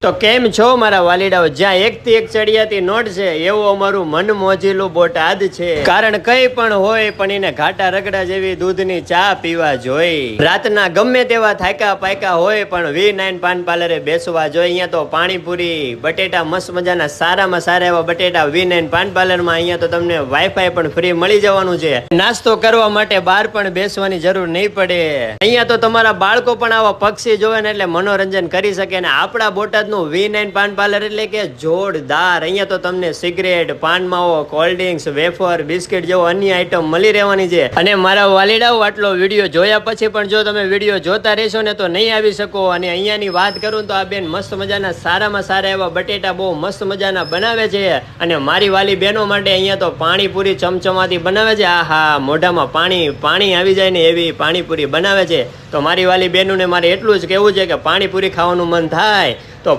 તો કેમ છો મારા વાલીડાઓ? જ્યાં એકથી એક ચડિયાતી નોટ છે એવું અમારું મન મોજીલું બોટાદ છે. કારણ કઈ પણ હોય પણ એને ઘાટા રગડા જેવી દૂધની ચા પીવા જોઈ. રાતના ગમે તેવા થાક્યા પાયકા હોય પણ V9 પાન પાર્લરે બેસવા જોઈ. અહીંયા તો પાણીપુરી બટેટા મસ્ત મજાના સારામાં સારા એવા બટેટા V9 પાન પાર્લરમાં. અહીંયા તો તમને વાઈફાઈ પણ ફ્રી મળી જવાનું છે. નાસ્તો કરવા માટે બહાર પણ બેસવાની જરૂર નહીં પડે. અહીંયા તો તમારા બાળકો પણ આવા પક્ષી જોવે ને એટલે મનોરંજન કરી શકે. ને આપણા બોટાદ V9 પાન પાર્લર એટલે કે જોરદાર. અહીંયા તો તમને સિગરેટ, પાન માવો, કોલ્ડ ડ્રિંક્સ, વેફર, બિસ્કિટ જેવો અન્ય આઈટમ મળી રહેવાની છે. અને મારા વાલીડાઓ, આટલો વિડીયો જોયા પછી પણ જો તમે વિડીયો જોતા રહેશો ને તો નહીં આવી શકો. અને અહીંયાની વાત કરું તો આ બેન મસ્ત મજાના સારામાં સારા એવા બટેટા બહુ મસ્ત મજાના બનાવે છે. અને મારી વાલી બહેનો માટે અહીંયા તો પાણીપુરી ચમચમાથી બનાવે છે. આહા, મોઢામાં પાણી આવી જાય ને એવી પાણીપુરી બનાવે છે. તો મારી વાલી બહેનોને મારે એટલું જ કહેવું છે કે પાણીપુરી ખાવાનું મન થાય તો